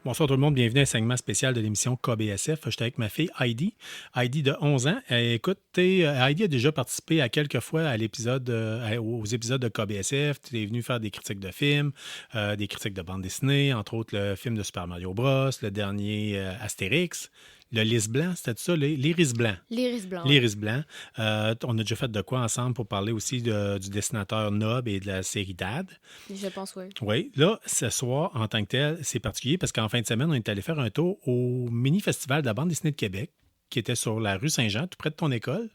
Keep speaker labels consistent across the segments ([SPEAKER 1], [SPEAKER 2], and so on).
[SPEAKER 1] Bonsoir tout le monde, bienvenue à un segment spécial de l'émission KBSF. Je suis avec ma fille Heidi, Heidi de 11 ans. Écoute, Heidi a déjà participé à quelques fois aux épisodes de KBSF. Tu es venu faire des critiques de films, des critiques de bande dessinée, entre autres le film de Super Mario Bros, le dernier Astérix. Le lys blanc, c'était ça? L'Iris blanc.
[SPEAKER 2] L'Iris blanc, oui.
[SPEAKER 1] L'Iris blanc. On a déjà fait de quoi ensemble pour parler aussi du dessinateur Nob et de la série Dad.
[SPEAKER 2] Je pense, oui.
[SPEAKER 1] Oui, là, ce soir, en tant que tel, c'est particulier parce qu'en fin de semaine, on est allé faire un tour au mini-festival de la bande dessinée de Québec, qui était sur la rue Saint-Jean, tout près de ton école.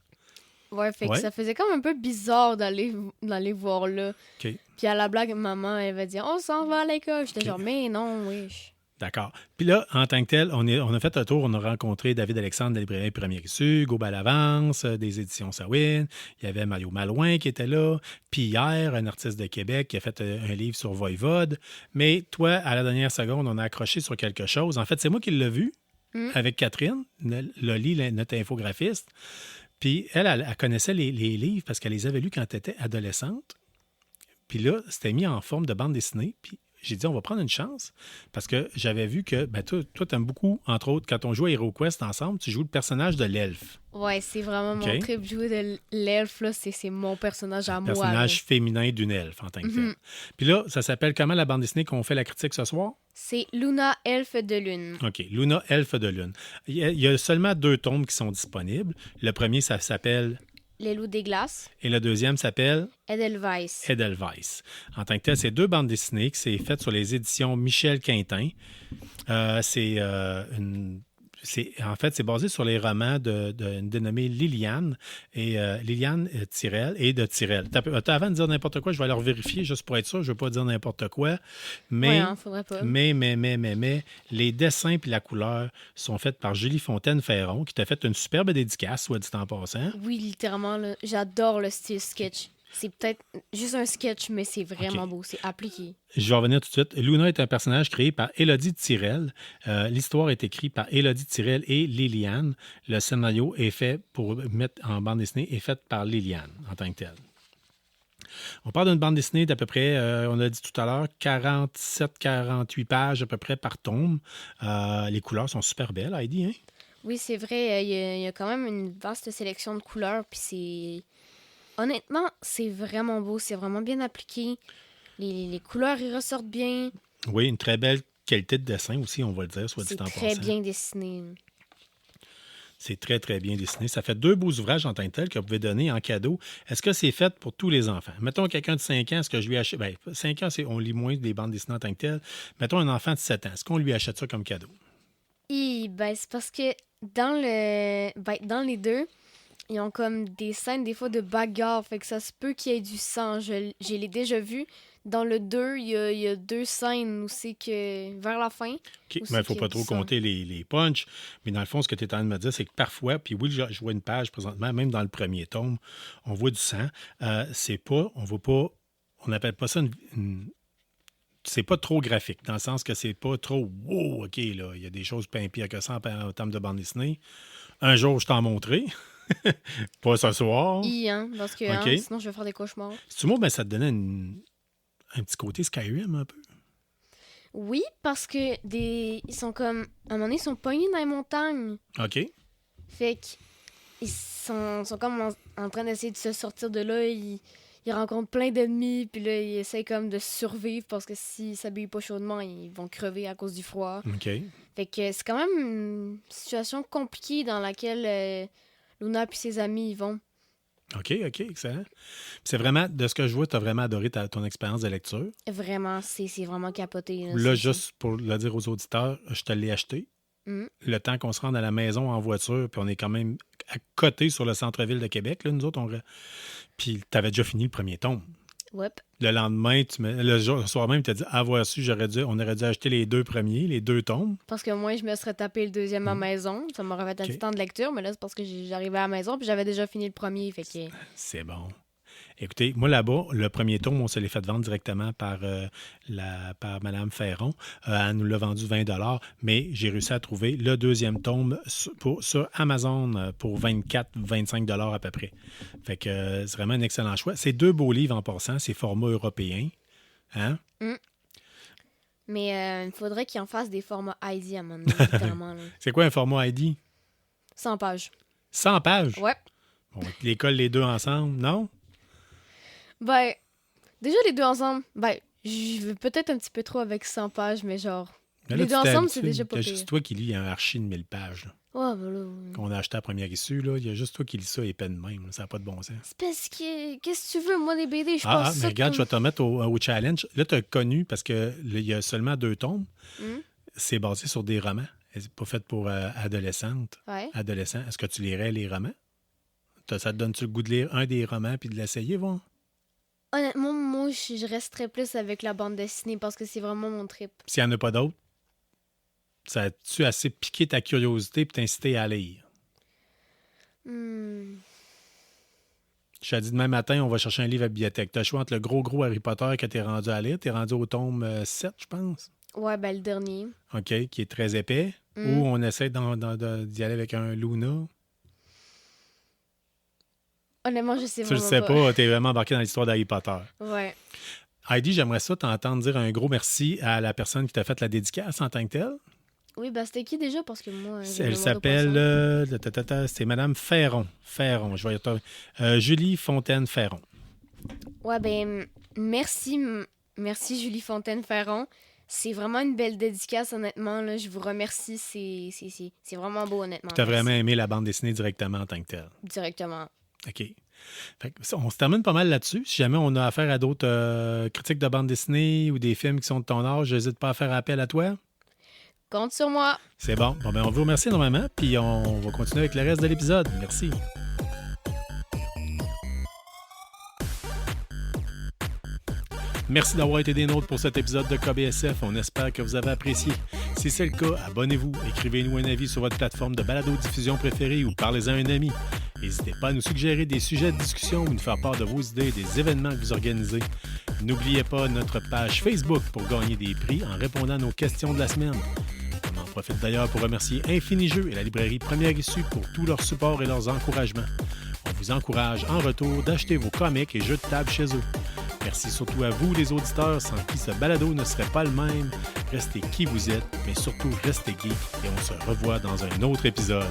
[SPEAKER 2] Ouais, fait que
[SPEAKER 1] Ouais.
[SPEAKER 2] ça faisait comme un peu bizarre d'aller voir là.
[SPEAKER 1] OK.
[SPEAKER 2] Puis à la blague, maman, elle va dire on s'en va à l'école. J'étais
[SPEAKER 1] OK.
[SPEAKER 2] genre, mais non, wesh.
[SPEAKER 1] D'accord. Puis là, en tant que tel, on a fait un tour, on a rencontré David Alexandre de la librairie Premier Issu, Hugo Balavance, des éditions Sawin. Il y avait Mario Malouin qui était là. Puis hier, un artiste de Québec qui a fait un livre sur Voivode. Mais toi, à la dernière seconde, on a accroché sur quelque chose. En fait, c'est moi qui l'ai vu avec Catherine, Loli, notre infographiste. Puis elle connaissait les livres parce qu'elle les avait lus quand elle était adolescente. Puis là, c'était mis en forme de bande dessinée. Puis j'ai dit, on va prendre une chance parce que j'avais vu que toi, t'aimes beaucoup, entre autres, quand on joue à HeroQuest ensemble, tu joues le personnage de l'elfe.
[SPEAKER 2] Ouais, c'est vraiment
[SPEAKER 1] OK.
[SPEAKER 2] mon trip jouer de l'elfe, là. C'est mon personnage à moi.
[SPEAKER 1] Personnage
[SPEAKER 2] Là.
[SPEAKER 1] féminin d'une elfe en tant que tel. Puis là, ça s'appelle comment la bande dessinée qu'on fait la critique ce soir?
[SPEAKER 2] C'est Luna, elfe de lune.
[SPEAKER 1] OK. Luna, elfe de lune. Il y a seulement 2 tomes qui sont disponibles. Le premier, ça s'appelle...
[SPEAKER 2] Les loups des glaces.
[SPEAKER 1] Et le deuxième s'appelle...
[SPEAKER 2] Edelweiss.
[SPEAKER 1] Edelweiss. En tant que tel, c'est 2 bandes dessinées qui s'est faites sur les éditions Michel Quintin. En fait, c'est basé sur les romans d'une dénommée Liliane et Liliane Tirel et de Tirel. Avant de dire n'importe quoi, je vais aller vérifier juste pour être sûr. Je ne veux pas dire n'importe quoi. Mais,
[SPEAKER 2] Ouais, hein, faudrait pas.
[SPEAKER 1] mais, les dessins et la couleur sont faits par Julie Fontaine-Ferron, qui t'a fait une superbe dédicace, soit dit en passant.
[SPEAKER 2] Oui, littéralement, là, j'adore le style sketch. C'est peut-être juste un sketch, mais c'est vraiment beau. C'est appliqué.
[SPEAKER 1] Je vais revenir tout de suite. Luna est un personnage créé par Élodie Tirel. L'histoire est écrite par Élodie Tirel et Liliane. Le scénario est fait pour mettre en bande dessinée est fait par Liliane en tant que telle. On parle d'une bande dessinée d'à peu près, on a dit tout à l'heure, 47-48 pages à peu près par tome. Les couleurs sont super belles, Heidi, hein?
[SPEAKER 2] Oui, c'est vrai. Il y a quand même une vaste sélection de couleurs. Puis c'est... Honnêtement, c'est vraiment beau. C'est vraiment bien appliqué. Les couleurs, ils ressortent bien.
[SPEAKER 1] Oui, une très belle qualité de dessin aussi, on va le dire, soit dit
[SPEAKER 2] C'est
[SPEAKER 1] en
[SPEAKER 2] très
[SPEAKER 1] passant.
[SPEAKER 2] bien dessiné.
[SPEAKER 1] C'est très, très bien dessiné. Ça fait 2 beaux ouvrages en tant que tel que vous pouvez donner en cadeau. Est-ce que c'est fait pour tous les enfants? Mettons quelqu'un de 5 ans, est-ce que je lui achète... Bien, 5 ans, on lit moins des bandes dessinées en tant que tel. Mettons un enfant de 7 ans, est-ce qu'on lui achète ça comme cadeau?
[SPEAKER 2] C'est parce que dans les deux, ils ont comme des scènes, des fois, de bagarre. Fait que ça se peut qu'il y ait du sang. Je l'ai déjà vu. Dans le 2, il y a 2 scènes où c'est que, vers la fin...
[SPEAKER 1] OK.
[SPEAKER 2] où
[SPEAKER 1] Mais il
[SPEAKER 2] c'est
[SPEAKER 1] ne faut
[SPEAKER 2] qu'il y
[SPEAKER 1] pas
[SPEAKER 2] a du
[SPEAKER 1] trop
[SPEAKER 2] sang.
[SPEAKER 1] compter les punchs. Mais dans le fond, ce que tu es en train de me dire, c'est que parfois, puis oui, je vois une page présentement, même dans le premier tome, on voit du sang. On n'appelle pas ça c'est pas trop graphique, dans le sens que c'est pas trop wow, OK, là, il y a des choses bien pires que ça en termes de bande dessinée. Un jour, je t'en montrerai. Pas ce soir.
[SPEAKER 2] Parce que
[SPEAKER 1] OK.
[SPEAKER 2] sinon, je vais faire des cauchemars.
[SPEAKER 1] C'est moi, ben, ça te donnait un petit côté Skyrim un peu.
[SPEAKER 2] Oui, parce que ils sont comme... À un moment donné, ils sont pognés dans les montagnes.
[SPEAKER 1] OK.
[SPEAKER 2] Fait qu'ils sont comme en train d'essayer de se sortir de là. Ils rencontrent plein d'ennemis, puis là, ils essayent comme de survivre parce que s'ils s'habillent pas chaudement, ils vont crever à cause du froid.
[SPEAKER 1] OK.
[SPEAKER 2] Fait que c'est quand même une situation compliquée dans laquelle Luna et ses amis y vont.
[SPEAKER 1] OK, excellent. Puis c'est vraiment, de ce que je vois, tu as vraiment adoré ton expérience de lecture.
[SPEAKER 2] Vraiment, c'est vraiment capoté.
[SPEAKER 1] Là,
[SPEAKER 2] c'est
[SPEAKER 1] juste pour le dire aux auditeurs, je te l'ai acheté.
[SPEAKER 2] Mhm.
[SPEAKER 1] Le temps qu'on se rende à la maison en voiture, puis on est quand même à côté sur le centre-ville de Québec, là, nous autres, puis tu avais déjà fini le premier tome.
[SPEAKER 2] Ouais.
[SPEAKER 1] Le lendemain, le soir même, tu as dit, avoir su, on aurait dû acheter les 2 premiers, les 2 tomes.
[SPEAKER 2] Parce que moi, je me serais tapé le deuxième à la maison. Ça m'aurait fait un petit temps de lecture, mais là, c'est parce que j'arrivais à la maison puis j'avais déjà fini le premier. Fait que...
[SPEAKER 1] C'est bon. Écoutez, moi là-bas, le premier tome, on se l'est fait vendre directement par Mme Ferron. Elle nous l'a vendu 20 $, mais j'ai réussi à trouver le deuxième tome sur Amazon pour 24-25 $ à peu près. Fait que c'est vraiment un excellent choix. C'est 2 beaux livres en passant, c'est format européen. Hein?
[SPEAKER 2] Mm. Mais il faudrait qu'ils en fassent des formats ID à un moment donné, littéralement. Là.
[SPEAKER 1] C'est quoi un format ID?
[SPEAKER 2] 100 pages.
[SPEAKER 1] 100 pages?
[SPEAKER 2] Ouais.
[SPEAKER 1] On les colle les deux ensemble, non?
[SPEAKER 2] Ben, déjà les deux ensemble, ben, je veux peut-être un petit peu trop avec 100 pages, mais genre,
[SPEAKER 1] Mais là,
[SPEAKER 2] les deux
[SPEAKER 1] tu t'es
[SPEAKER 2] ensemble, c'est
[SPEAKER 1] habitué.
[SPEAKER 2] déjà pas
[SPEAKER 1] Il y a
[SPEAKER 2] pire.
[SPEAKER 1] juste toi qui lis un archi de 1000 pages là,
[SPEAKER 2] Ouais, ben là,
[SPEAKER 1] qu'on a acheté à première issue. Là. Il y a juste toi qui lis ça épais de même. Là. Ça n'a pas de bon sens.
[SPEAKER 2] c'est parce que, qu'est-ce que tu veux, moi, des BD, je
[SPEAKER 1] Ah,
[SPEAKER 2] pense
[SPEAKER 1] mais
[SPEAKER 2] ça
[SPEAKER 1] regarde, je
[SPEAKER 2] comme...
[SPEAKER 1] vais te remettre au challenge. Là, tu as connu, parce qu'il y a seulement 2 tomes,
[SPEAKER 2] Hmm?
[SPEAKER 1] c'est basé sur des romans. C'est pas fait pour adolescentes.
[SPEAKER 2] Ouais.
[SPEAKER 1] Adolescents. Est-ce que tu lirais les romans? Ça te donne-tu le goût de lire un des romans puis de l'essayer, voir?
[SPEAKER 2] Honnêtement, moi, je resterais plus avec la bande dessinée parce que c'est vraiment mon trip.
[SPEAKER 1] S'il n'y en a pas d'autres, ça a-tu assez piqué ta curiosité et t'inciter à lire?
[SPEAKER 2] Hmm.
[SPEAKER 1] Je t'ai dit demain matin, on va chercher un livre à la bibliothèque. Tu as le choix entre le gros Harry Potter que tu es rendu à lire. Tu es rendu au tome 7, je pense.
[SPEAKER 2] Ouais, ben le dernier.
[SPEAKER 1] OK, qui est très épais.
[SPEAKER 2] Mm.
[SPEAKER 1] Ou on essaie d'y aller avec un Luna.
[SPEAKER 2] Honnêtement, je sais
[SPEAKER 1] Tu le
[SPEAKER 2] vraiment
[SPEAKER 1] sais pas, tu es vraiment embarqué dans l'histoire d'Harry Potter.
[SPEAKER 2] Ouais.
[SPEAKER 1] Heidi, j'aimerais ça t'entendre dire un gros merci à la personne qui t'a fait la dédicace en tant que telle.
[SPEAKER 2] Oui, ben c'était qui déjà? Parce que moi, j'ai
[SPEAKER 1] Elle
[SPEAKER 2] le
[SPEAKER 1] s'appelle...
[SPEAKER 2] mot de poisson.
[SPEAKER 1] c'est Madame Ferron. Je vais y Julie Fontaine-Ferron.
[SPEAKER 2] Ouais, ben merci Julie Fontaine-Ferron. C'est vraiment une belle dédicace, honnêtement. Là. Je vous remercie. C'est vraiment beau, honnêtement.
[SPEAKER 1] Tu as
[SPEAKER 2] Merci.
[SPEAKER 1] vraiment aimé la bande dessinée directement en tant que telle.
[SPEAKER 2] Directement.
[SPEAKER 1] OK. Fait que on se termine pas mal là-dessus. Si jamais on a affaire à d'autres critiques de bande dessinée ou des films qui sont de ton âge, n'hésite pas à faire appel à toi.
[SPEAKER 2] Compte sur moi.
[SPEAKER 1] C'est bon. Bon, ben, on vous remercie énormément, puis on va continuer avec le reste de l'épisode. Merci. Merci d'avoir été des nôtres pour cet épisode de KBSF. On espère que vous avez apprécié. Si c'est le cas, abonnez-vous, écrivez-nous un avis sur votre plateforme de balado-diffusion préférée ou parlez-en à un ami. N'hésitez pas à nous suggérer des sujets de discussion ou nous faire part de vos idées et des événements que vous organisez. N'oubliez pas notre page Facebook pour gagner des prix en répondant à nos questions de la semaine. On en profite d'ailleurs pour remercier Infini Jeux et la librairie Première Issue pour tout leur support et leurs encouragements. On vous encourage en retour d'acheter vos comics et jeux de table chez eux. Merci surtout à vous, les auditeurs, sans qui ce balado ne serait pas le même. Restez qui vous êtes, mais surtout restez geek et on se revoit dans un autre épisode.